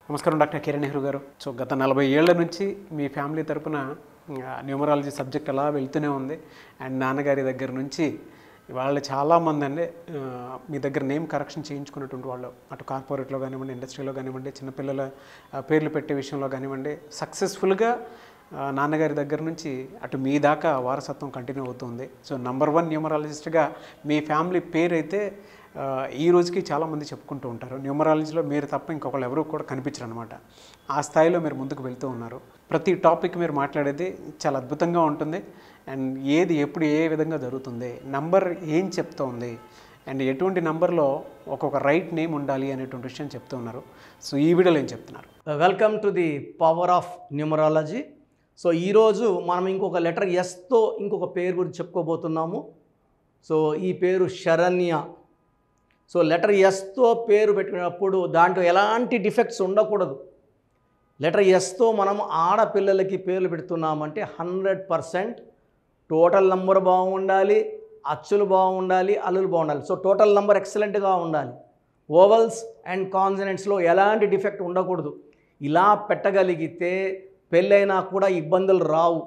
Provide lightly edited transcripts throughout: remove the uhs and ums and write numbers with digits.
నమస్కారం డాక్టర్ కిరణ్ నెహ్రూ గారు. సో గత 40 ఏళ్ల నుంచి మీ ఫ్యామిలీ తరపున న్యూమరాలజీ సబ్జెక్ట్ అలా వెళ్తూనే ఉంది. అండ్ నాన్నగారి దగ్గర నుంచి వాళ్ళు చాలామంది అండి మీ దగ్గర నేమ్ కరెక్షన్ చేయించుకున్నటువంటి వాళ్ళు, అటు కార్పొరేట్లో కానివ్వండి, ఇండస్ట్రీలో కానివ్వండి, చిన్నపిల్లల పేర్లు పెట్టే విషయంలో కానివ్వండి, సక్సెస్ఫుల్గా నాన్నగారి దగ్గర నుంచి అటు మీ దాకా వారసత్వం కంటిన్యూ అవుతుంది. సో నంబర్ 1 న్యూమరాలజిస్ట్గా మీ ఫ్యామిలీ పేరు అయితే ఈ రోజుకి చాలామంది చెప్పుకుంటూ ఉంటారు. న్యూమరాలజీలో మీరు తప్ప ఇంకొకళ్ళు ఎవరు కూడా కనిపించరు అనమాట. ఆ స్థాయిలో మీరు ముందుకు వెళ్తూ ఉన్నారు. ప్రతి టాపిక్ మీరు మాట్లాడేది చాలా అద్భుతంగా ఉంటుంది. అండ్ ఏది ఎప్పుడు ఏ విధంగా జరుగుతుంది, నంబర్ ఏం చెప్తోంది, అండ్ ఎటువంటి నంబర్లో ఒక్కొక్క రైట్ నేమ్ ఉండాలి అనేటువంటి విషయం చెప్తూ ఉన్నారు. సో ఈ వీడియోలో ఏం చెప్తున్నారు? Welcome to the power of numerology. So ఈరోజు మనం ఇంకొక లెటర్ ఎస్తో ఇంకొక పేరు గురించి చెప్పుకోబోతున్నాము. సో ఈ పేరు శరణ్య. సో లెటర్ ఎస్తో పేరు పెట్టుకున్నప్పుడు దాంట్లో ఎలాంటి డిఫెక్ట్స్ ఉండకూడదు. లెటర్ ఎస్తో మనం ఆడపిల్లలకి పేర్లు పెడుతున్నామంటే 100% టోటల్ నంబర్ బాగుండాలి, అచ్చులు బాగుండాలి, అల్లులు బాగుండాలి. సో టోటల్ నంబర్ ఎక్సలెంట్గా ఉండాలి. ఓవల్స్ అండ్ కాన్సనెంట్స్లో ఎలాంటి డిఫెక్ట్ ఉండకూడదు. ఇలా పెట్టగలిగితే పెళ్ళైనా కూడా ఇబ్బందులు రావు.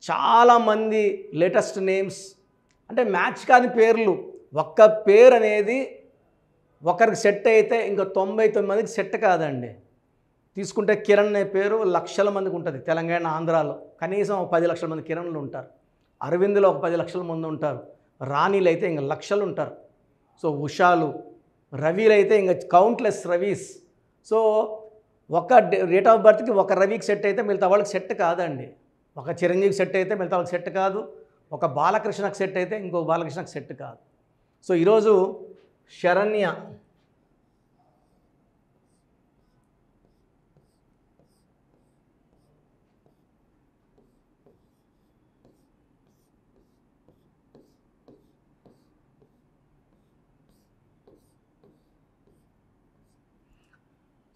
చాలామంది లేటెస్ట్ నేమ్స్ అంటే మ్యాచ్ కాని పేర్లు, ఒక్క పేరు అనేది ఒకరికి సెట్ అయితే ఇంకా 99 మందికి సెట్ కాదండి. తీసుకుంటే కిరణ్ అనే పేరు లక్షల మందికి ఉంటుంది. తెలంగాణ, ఆంధ్రాలో కనీసం 10 లక్షల మంది కిరణ్లు ఉంటారు. అరవింద్లో ఒక 10 లక్షల మంది ఉంటారు. రాణీలు అయితే ఇంకా లక్షలు ఉంటారు. సో ఉషాలు, రవిలు అయితే ఇంకా కౌంట్లెస్ రవీస్. సో ఒక డేట్ ఆఫ్ బర్త్కి ఒక రవికి సెట్ అయితే మిగతా వాళ్ళకి సెట్ కాదండి. ఒక చిరంజీవికి సెట్ అయితే మిగతా వాళ్ళకి సెట్ కాదు. ఒక బాలకృష్ణకు సెట్ అయితే ఇంకో బాలకృష్ణకు సెట్ కాదు. సో ఈరోజు శరణ్య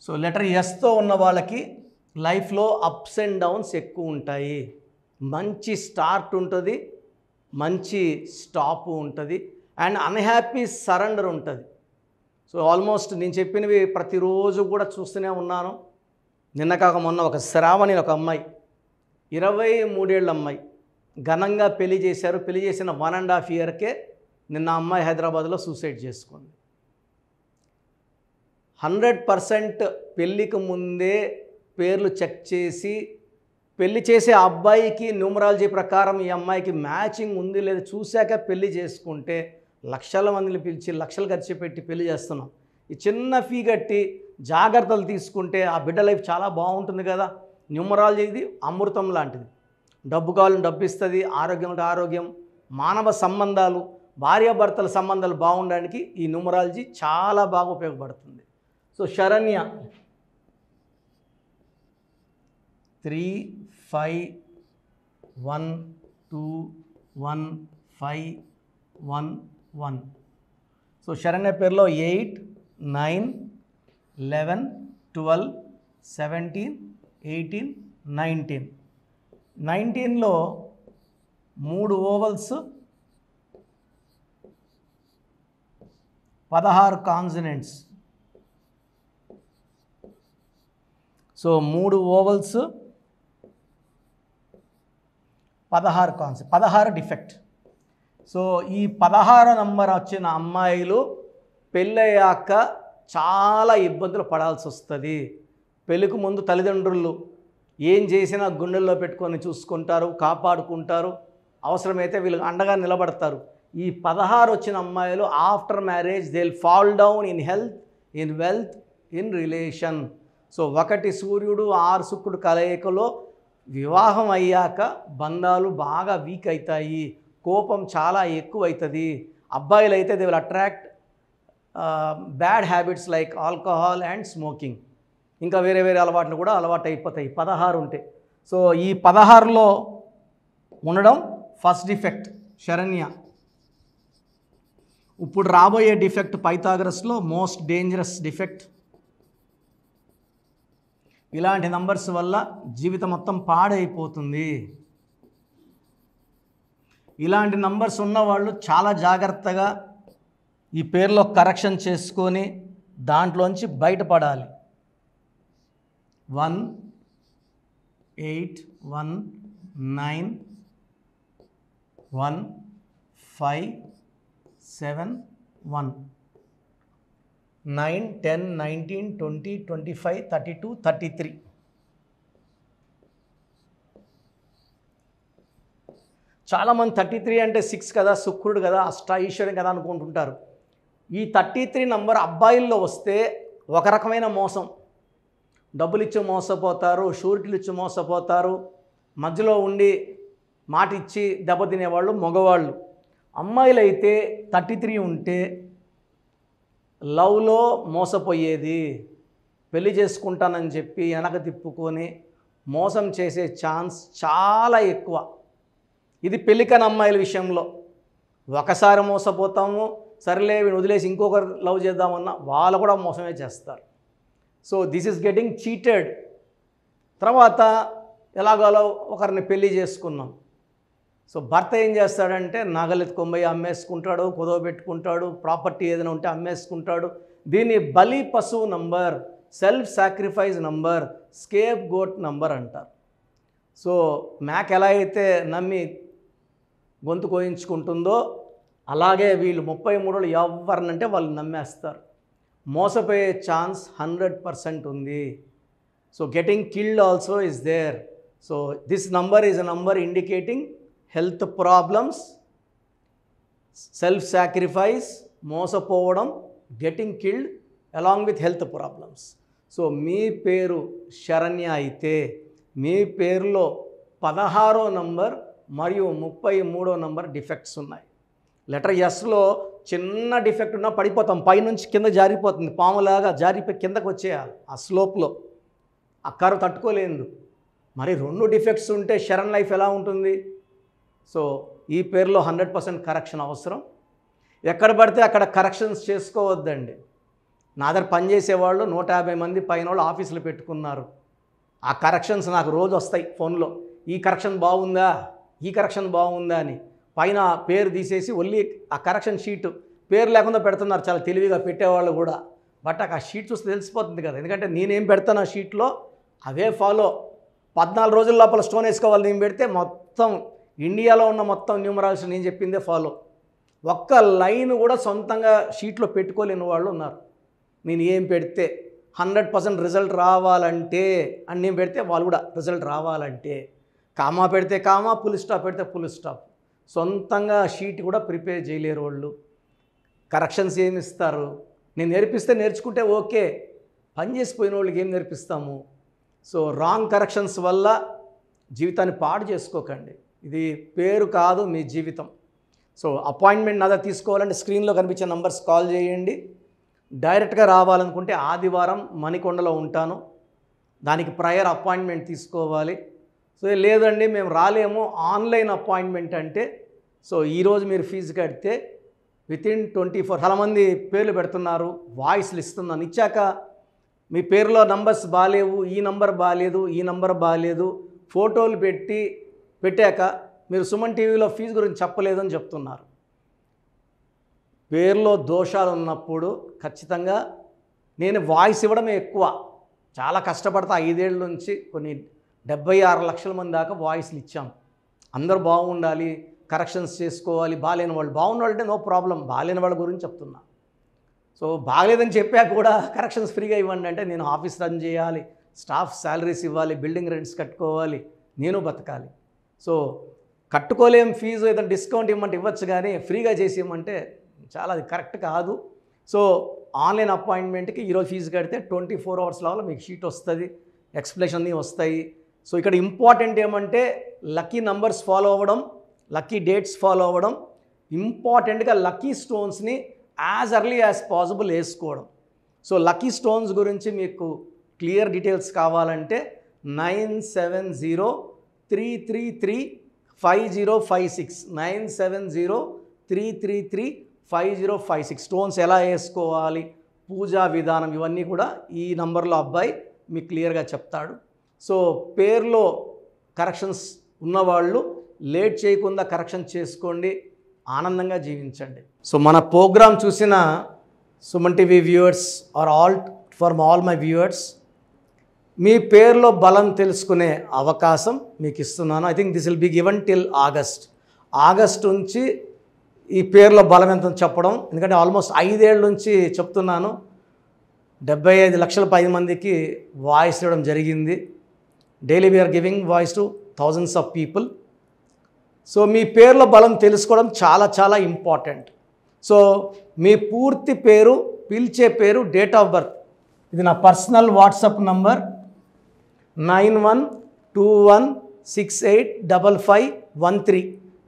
సో లెటర్ ఎస్తో ఉన్న వాళ్ళకి లైఫ్లో అప్స్ అండ్ డౌన్స్ ఎక్కువ ఉంటాయి. మంచి స్టార్ట్ ఉంటుంది, మంచి స్టాప్ ఉంటుంది, అండ్ అన్హ్యాపీ సరెండర్ ఉంటుంది. సో ఆల్మోస్ట్ నేను చెప్పినవి ప్రతిరోజు కూడా చూస్తూనే ఉన్నాను. నిన్న కాక మొన్న ఒక శ్రావణి ఒక అమ్మాయి, 23 ఏళ్ళ అమ్మాయి, ఘనంగా పెళ్లి చేశారు. పెళ్లి చేసిన 1.5 ఇయర్కే నిన్న అమ్మాయి హైదరాబాద్లో సూసైడ్ చేసుకుంది. 100% పెళ్ళికి ముందే పేర్లు చెక్ చేసి పెళ్లి చేసే అబ్బాయికి న్యూమరాలజీ ప్రకారం ఈ అమ్మాయికి మ్యాచింగ్ ఉంది లేదా చూశాక పెళ్లి చేసుకుంటే లక్షల మందిని పిలిచి లక్షలు ఖర్చు పెట్టి పెళ్లి చేస్తున్నాం. ఈ చిన్న ఫీ కట్టి జాగ్రత్తలు తీసుకుంటే ఆ బిడ్డ లైఫ్ చాలా బాగుంటుంది కదా. న్యూమరాలజీ ఇది అమృతం లాంటిది. డబ్బు కావాలని డబ్బు ఇస్తుంది, ఆరోగ్యం అంటే ఆరోగ్యం, మానవ సంబంధాలు, భార్యాభర్తల సంబంధాలు బాగుండడానికి ఈ న్యూమరాలజీ చాలా బాగా ఉపయోగపడుతుంది. సో శరణ్య 3 5 1 2 1 5 1 1. సో శరణ్య పేరులో 8 9 11 12 17 18 19. 19లో 3 ovals, 16 consonants. So 3 ovals, 16 defect. So ఈ 16 నంబర్ వచ్చిన అమ్మాయిలు పెళ్ళయ్యాక చాలా ఇబ్బందులు పడాల్సి వస్తుంది. పెళ్ళికి ముందు తల్లిదండ్రులు ఏం చేసినా గుండెల్లో పెట్టుకొని చూసుకుంటారు, కాపాడుకుంటారు, అవసరమైతే వీళ్ళకి అండగా నిలబడతారు. ఈ 16 వచ్చిన అమ్మాయిలు after marriage they will fall down in health, in wealth, in relation. So 1 సూర్యుడు 6 శుక్రుడు కలయికలో వివాహం అయ్యాక బంధాలు బాగా వీక్ అవుతాయి, కోపం చాలా ఎక్కువ అవుతుంది. అబ్బాయిలు అయితే they will attract bad habits like alcohol and smoking, ఇంకా వేరే వేరే అలవాట్లు కూడా అలవాటు అయిపోతాయి 16 ఉంటే. సో ఈ 16లో ఉండడం ఫస్ట్ డిఫెక్ట్ శరణ్య. ఇప్పుడు రాబోయే డిఫెక్ట్ పైథాగరస్లో మోస్ట్ డేంజరస్ డిఫెక్ట్. ఇలాంటి నంబర్స్ వల్ల జీవితం మొత్తం పాడైపోతుంది. ఇలాంటి నంబర్స్ ఉన్నవాళ్ళు చాలా జాగ్రత్తగా ఈ పేర్లో కరెక్షన్ చేసుకొని దాంట్లోంచి బయటపడాలి. 1 8 1 9 1 5 7 1 9 10 19 20 25 32 33. చాలామంది 33 అంటే 6 కదా, శుక్రుడు కదా, అష్టాఈశ్వరం కదా అనుకుంటుంటారు. ఈ 33 నంబర్ అబ్బాయిల్లో వస్తే ఒక రకమైన మోసం. డబ్బులు ఇచ్చి మోసపోతారు, షూరిటీలు ఇచ్చి మోసపోతారు, మధ్యలో ఉండి మాట ఇచ్చి దెబ్బతినేవాళ్ళు మగవాళ్ళు. అమ్మాయిలు అయితే 33 ఉంటే లవ్లో మోసపోయేది, పెళ్లి చేసుకుంటానని చెప్పి వెనక తిప్పుకొని మోసం చేసే ఛాన్స్ చాలా ఎక్కువ. ఇది పెళ్ళికని అమ్మాయిల విషయంలో ఒకసారి మోసపోతాము, సరేలే వీడిని వదిలేసి ఇంకొకరు లవ్ చేద్దామన్నా వాళ్ళు కూడా మోసమే చేస్తారు. So this is getting cheated. తర్వాత ఎలాగోలో ఒకరిని పెళ్లి చేసుకున్నాం. సో భర్త ఏం చేస్తాడంటే నగలెత్తుకొంబోయి అమ్మేసుకుంటాడు, కుదవ పెట్టుకుంటాడు, ప్రాపర్టీ ఏదైనా ఉంటే అమ్మేసుకుంటాడు. దీన్ని బలి పశువు number, self sacrifice number, scapegoat number అంటారు. సో మేక ఎలా అయితే నమ్మి గొంతు కోయించుకుంటుందో అలాగే వీళ్ళు 33 ఎవరినంటే వాళ్ళు నమ్మేస్తారు. మోసపోయే ఛాన్స్ 100% ఉంది. So getting killed also is there. So this number is a number indicating health problems, self sacrifice, మోసపోవడం, getting killed along with health problems. So మీ పేరు శరణ్య అయితే మీ పేరులో 16వ నంబర్ మరియు 33వ నంబర్ డిఫెక్ట్స్ ఉన్నాయి. లెటర్ ఎస్లో చిన్న డిఫెక్ట్ ఉన్నా పడిపోతాం, పైనుంచి కింద జారిపోతుంది, పాములాగా జారిపోయి కిందకు వచ్చేయాలి. ఆ స్లోప్లో ఆ కర్వ్ తట్టుకోలేదు. మరి 2 డిఫెక్ట్స్ ఉంటే శరణ్ లైఫ్ ఎలా ఉంటుంది? సో ఈ పేరులో 100% కరెక్షన్ అవసరం. ఎక్కడ పడితే అక్కడ కరెక్షన్స్ చేసుకోవద్దండి. నా దగ్గర పనిచేసేవాళ్ళు 150 మంది పైన వాళ్ళు ఆఫీసులో పెట్టుకున్నారు. ఆ కరెక్షన్స్ నాకు రోజు వస్తాయి ఫోన్లో. ఈ కరెక్షన్ బాగుందా, ఈ కరెక్షన్ బాగుందా అని. పైన పేరు తీసేసి ఒళ్ళి ఆ కరెక్షన్ షీట్ పేరు లేకుండా పెడుతున్నారు, చాలా తెలివిగా పెట్టేవాళ్ళు కూడా. బట్ ఆ షీట్ చూస్తే తెలిసిపోతుంది కదా, ఎందుకంటే నేనేం పెడతాను ఆ షీట్లో అవే ఫాలో. 14 రోజుల లోపల స్టోన్ వేసుకోవాలి నేను పెడితే మొత్తం ఇండియాలో ఉన్న మొత్తం న్యూమరాల్స్ నేను చెప్పిందే ఫాలో. ఒక్క లైన్ కూడా సొంతంగా షీట్లో పెట్టుకోలేని వాళ్ళు ఉన్నారు. నేను ఏం పెడితే 100% రిజల్ట్ రావాలంటే అని నేను పెడితే వాళ్ళు కూడా రిజల్ట్ రావాలంటే కామా పెడితే కామా, ఫుల్ స్టాప్ పెడితే ఫుల్ స్టాప్. సొంతంగా షీట్ కూడా ప్రిపేర్ చేయలేరు వాళ్ళు. కరెక్షన్స్ ఏమి ఇస్తారు? నేను నేర్పిస్తే నేర్చుకుంటే ఓకే, పని చేసిపోయిన వాళ్ళకి ఏం నేర్పిస్తాము? సో రాంగ్ కరెక్షన్స్ వల్ల జీవితాన్ని పాడు చేసుకోకండి. ఇది పేరు కాదు, మీ జీవితం. సో అపాయింట్మెంట్ నా దగ్గర తీసుకోవాలంటే స్క్రీన్లో కనిపించే నంబర్స్ కాల్ చేయండి. డైరెక్ట్గా రావాలనుకుంటే ఆదివారం మణికొండలో ఉంటాను, దానికి ప్రయర్ అపాయింట్మెంట్ తీసుకోవాలి. సో లేదండి మేము రాలేము, ఆన్లైన్ అపాయింట్మెంట్ అంటే సో ఈరోజు మీరు ఫీజు కడితే వితిన్ 24, చాలామంది పేర్లు పెడుతున్నారు, వాయిస్లు ఇస్తున్నాను. ఇచ్చాక మీ పేరులో నంబర్స్ బాగాలేవు, ఈ నంబర్ బాగాలేదు, ఈ నంబర్ బాగాలేదు, ఫోటోలు పెట్టాక మీరు సుమన్ టీవీలో ఫీజు గురించి చెప్పలేదు అని చెప్తున్నారు. పేరులో దోషాలు ఉన్నప్పుడు ఖచ్చితంగా నేను వాయిస్ ఇవ్వడమే ఎక్కువ. చాలా కష్టపడతా, 5 ఏళ్ళ నుంచి కొన్ని 76 లక్షల మంది దాకా వాయిస్లు ఇచ్చాం. అందరూ బాగుండాలి, కరెక్షన్స్ చేసుకోవాలి, బాగాలేని వాళ్ళు. బాగున్న వాళ్ళంటే నో ప్రాబ్లం, బాగాలేని వాళ్ళ గురించి చెప్తున్నా. సో బాగలేదని చెప్పాక కూడా కరెక్షన్స్ ఫ్రీగా ఇవ్వండి అంటే నేను ఆఫీస్ రన్ చేయాలి, స్టాఫ్ శాలరీస్ ఇవ్వాలి, బిల్డింగ్ రెంట్స్ కట్టుకోవాలి, నేను బతకాలి. సో కట్టుకోలేం ఫీజు, ఏదైనా డిస్కౌంట్ ఇవ్వమంటే ఇవ్వచ్చు, కానీ ఫ్రీగా చేసి ఇవ్వమంటే చాలా అది కరెక్ట్ కాదు. సో ఆన్లైన్ అపాయింట్మెంట్కి ఈరోజు ఫీజు కడితే 24 అవర్స్ లోపల మీకు షీట్ వస్తుంది, ఎక్స్ప్లెనేషన్ అన్నీ వస్తాయి. సో ఇక్కడ ఇంపార్టెంట్ ఏమంటే లక్కీ నంబర్స్ ఫాలో అవ్వడం, లక్కీ డేట్స్ ఫాలో అవ్వడం, ఇంపార్టెంట్గా లక్కీ స్టోన్స్ని యాజ్ ఎర్లీ యాజ్ పాసిబుల్ వేసుకోవడం. సో లక్కీ స్టోన్స్ గురించి మీకు క్లియర్ డీటెయిల్స్ కావాలంటే 9703335056 9703335056 స్టోన్స్ ఎలా వేసుకోవాలి, పూజా విధానం, ఇవన్నీ కూడా ఈ నంబర్లో అబ్బాయి మీకు క్లియర్గా చెప్తాడు. సో పేరులో కరెక్షన్స్ ఉన్నవాళ్ళు లేట్ చేయకుండా కరెక్షన్ చేసుకోండి, ఆనందంగా జీవించండి. సో మన ప్రోగ్రామ్ చూసిన Suman TV viewers or all my viewers, మీ పేరులో బలం తెలుసుకునే అవకాశం మీకు ఇస్తున్నాను. I think this will be given till August నుంచి ఈ పేరులో బలం ఎంత చెప్పడం. ఎందుకంటే ఆల్మోస్ట్ 5 ఏళ్ళ నుంచి చెప్తున్నాను. 75 లక్షల 10 మందికి వాయిస్ ఇవ్వడం జరిగింది. Daily we're giving voice to thousands of people. So మీ పేరులో బలం తెలుసుకోవడం చాలా చాలా ఇంపార్టెంట్. సో మీ పూర్తి పేరు, పిలిచే పేరు, డేట్ ఆఫ్ బర్త్. ఇది నా పర్సనల్ వాట్సాప్ నంబర్ 9121685513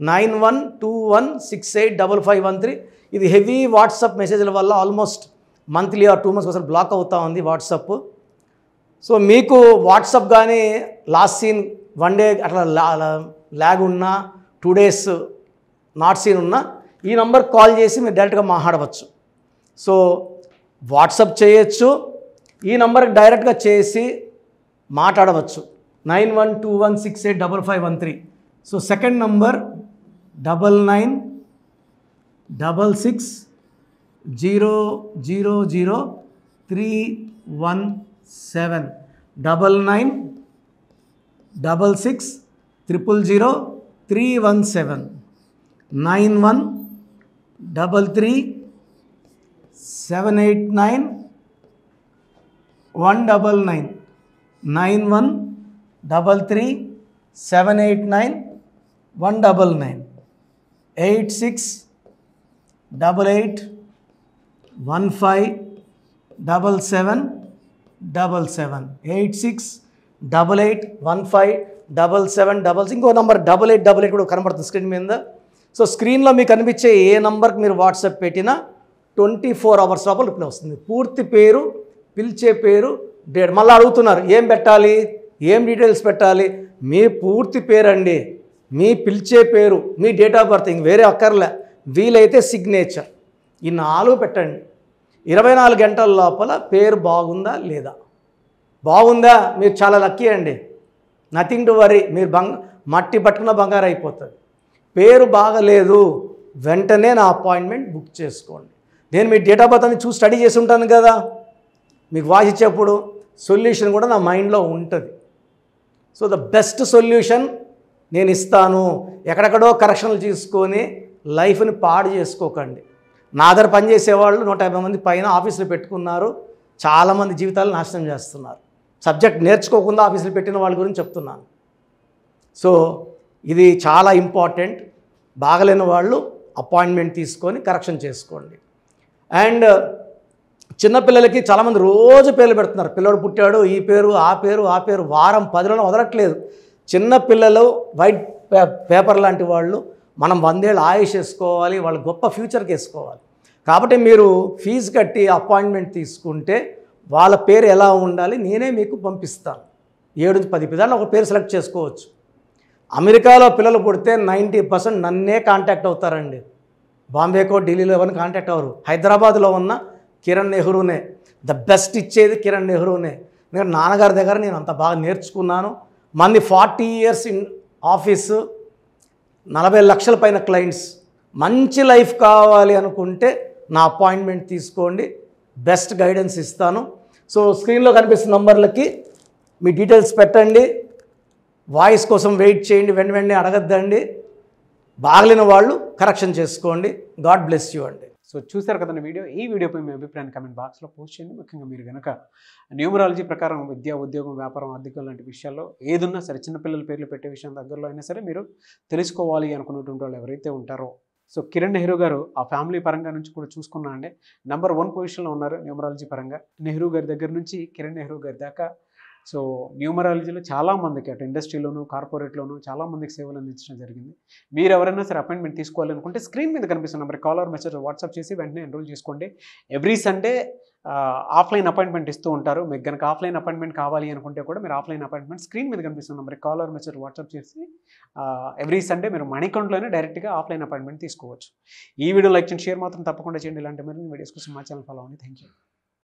9121685513. ఇది హెవీ వాట్సాప్ మెసేజ్ల వల్ల ఆల్మోస్ట్ మంత్లీ ఆర్ 2 months ఒకసారి బ్లాక్ అవుతూ ఉంది వాట్సాప్. సో మీకు వాట్సాప్ కానీ లాస్ట్ సీన్ 1 day అట్లా ల్యాగ్ ఉన్నా, 2 days నాట్ సీన్ ఉన్నా ఈ నంబర్ కాల్ చేసి మీరు డైరెక్ట్గా మాట్లాడవచ్చు. సో వాట్సాప్ చేయొచ్చు, ఈ నంబర్కి డైరెక్ట్గా చేసి మాట్లాడవచ్చు. 9121685513. So second number 9966000317 9966000317 9133789199 9133789199 8688157777 8688157777. ఇంకో నంబర్ 8888 కూడా కనబడుతుంది స్క్రీన్ మీద. సో స్క్రీన్లో మీకు కనిపించే ఏ నంబర్కి మీరు వాట్సాప్ పెట్టినా 24 hours లోపల రిప్లై వస్తుంది. పూర్తి పేరు, పిలిచే పేరు, డేట్. మళ్ళీ అడుగుతున్నారు ఏం పెట్టాలి, ఏం డీటెయిల్స్ పెట్టాలి. మీ పూర్తి పేరు అండి, మీ పిలిచే పేరు, మీ డేట్ ఆఫ్ బర్త్, ఇంక వేరే అక్కర్లే. వీలైతే సిగ్నేచర్, ఈ 4 పెట్టండి. 24 గంటల లోపల పేరు బాగుందా లేదా, బాగుందా మీరు చాలా లక్కీ అండి. నథింగ్ టు వరీ, మీరు మట్టి పట్టుకున్న బంగారు అయిపోతుంది. పేరు బాగలేదు, వెంటనే నా అపాయింట్మెంట్ బుక్ చేసుకోండి. నేను మీ డేట్ ఆఫ్ బర్త్ అని చూసి స్టడీ చేసి ఉంటాను కదా, మీకు వాయిస్ ఇచ్చేప్పుడు సొల్యూషన్ కూడా నా మైండ్లో ఉంటుంది. సో ద బెస్ట్ సొల్యూషన్ నేను ఇస్తాను. ఎక్కడెక్కడో కరెక్షన్లు తీసుకొని లైఫ్ని పాడు చేసుకోకండి. నా దగ్గర పనిచేసేవాళ్ళు 150 మంది పైన ఆఫీసులు పెట్టుకున్నారు. చాలామంది జీవితాలు నాశనం చేస్తున్నారు. సబ్జెక్ట్ నేర్చుకోకుండా ఆఫీసులు పెట్టిన వాళ్ళ గురించి చెప్తున్నాను. సో ఇది చాలా ఇంపార్టెంట్. బాగలేని వాళ్ళు అపాయింట్మెంట్ తీసుకొని కరెక్షన్ చేసుకోండి. అండ్ చిన్నపిల్లలకి చాలామంది రోజు పేర్లు పెడుతున్నారు. పిల్లడు పుట్టాడు, ఈ పేరు ఆ పేరు ఆ పేరు, వారం 10 రోజులు వదలట్లేదు. చిన్నపిల్లలు వైట్ పేపర్ లాంటి వాళ్ళు. మనం 100 ఏళ్ళు ఆయుష్ వేసుకోవాలి, వాళ్ళు గొప్ప ఫ్యూచర్కి వేసుకోవాలి. కాబట్టి మీరు ఫీజు కట్టి అపాయింట్మెంట్ తీసుకుంటే వాళ్ళ పేరు ఎలా ఉండాలి నేనే మీకు పంపిస్తాను. 7 నుంచి 10 పిల్లలు ఒక పేరు సెలెక్ట్ చేసుకోవచ్చు. అమెరికాలో పిల్లలు పుడితే 90% నన్నే కాంటాక్ట్ అవుతారండి. బాంబేకో ఢిల్లీలో ఎవరిని కాంటాక్ట్ అవ్వరు. హైదరాబాద్లో ఉన్న కిరణ్ నెహ్రూనే ద బెస్ట్ ఇచ్చేది, కిరణ్ నెహ్రూనే. ఎందుకంటే నాన్నగారి దగ్గర నేను అంత బాగా నేర్చుకున్నాను. మంది 40 years ఇన్ ఆఫీసు, 40 లక్షల పైన క్లయింట్స్. మంచి లైఫ్ కావాలి అనుకుంటే నా అపాయింట్మెంట్ తీసుకోండి, బెస్ట్ గైడెన్స్ ఇస్తాను. సో స్క్రీన్లో కనిపిస్తున్న నంబర్లకి మీ డీటెయిల్స్ పెట్టండి. వాయిస్ కోసం వెయిట్ చేయండి, వెంటనే అడగద్దండి. బాగలేని వాళ్ళు కరెక్షన్ చేసుకోండి. గాడ్ బ్లెస్ యూ అండి. సో చూసారు కదండి వీడియో. ఈ వీడియోపై మీ అభిప్రాయాన్ని కమెంట్ బాక్స్లో పోస్ట్ చేయండి. ముఖ్యంగా మీరు కనుక న్యూమరాలజీ ప్రకారం విద్య, ఉద్యోగం, వ్యాపారం, ఆర్థికం లాంటి విషయాల్లో ఏదున్నా సరే, చిన్నపిల్లల పేర్లు పెట్టే విషయం దగ్గరలో అయినా సరే మీరు తెలుసుకోవాలి అనుకున్నటువంటి వాళ్ళు ఎవరైతే ఉంటారో, సో కిరణ్ నెహ్రూ గారు ఆ ఫ్యామిలీ పరంగా నుంచి కూడా చూసుకున్నా అండి నంబర్ 1 పొజిషన్లో ఉన్నారు న్యూమరాలజీ పరంగా. నెహ్రూ గారి దగ్గర నుంచి కిరణ్ నెహ్రూ గారి దాకా సో న్యూమరాలజీలో చాలామందికి అటు ఇండస్ట్రీలోను, కార్పొరేట్లోను చాలామందికి సేవలు అందించడం జరిగింది. మీరు ఎవరైనా సరే అపాయింట్మెంట్ తీసుకోవాలనుకుంటే స్క్రీన్ మీద కనిపిస్తున్న number call or message WhatsApp చేసి వెంటనే ఎన్రోల్ చేసుకోండి. ఎవ్రీ సండే ఆఫ్లైన్ అపాయింట్మెంట్ ఇస్తూ ఉంటారు. మీకు కనుక ఆఫ్లైన్ అపాయింట్మెంట్ కావాలి అనుకుంటే కూడా మీరు ఆఫ్లైన్ అపాయింట్మెంట్ స్క్రీన్ మీద కనిపిస్తున్న number call or message WhatsApp చేసి ఎవ్రీ సండే మీరు మణికంట్లోనే డైరెక్ట్గా ఆఫ్లైన్ అపాయింట్మెంట్ తీసుకోవచ్చు. ఈ వీడియో లైక్ చేయండి, షేర్ మాత్రం తప్పకుండా చేయండి. ఇలాంటి మరిన్ని వీడియోస్ కోసం మా ఛానల్ ఫాలో అవ్వండి. Thank you.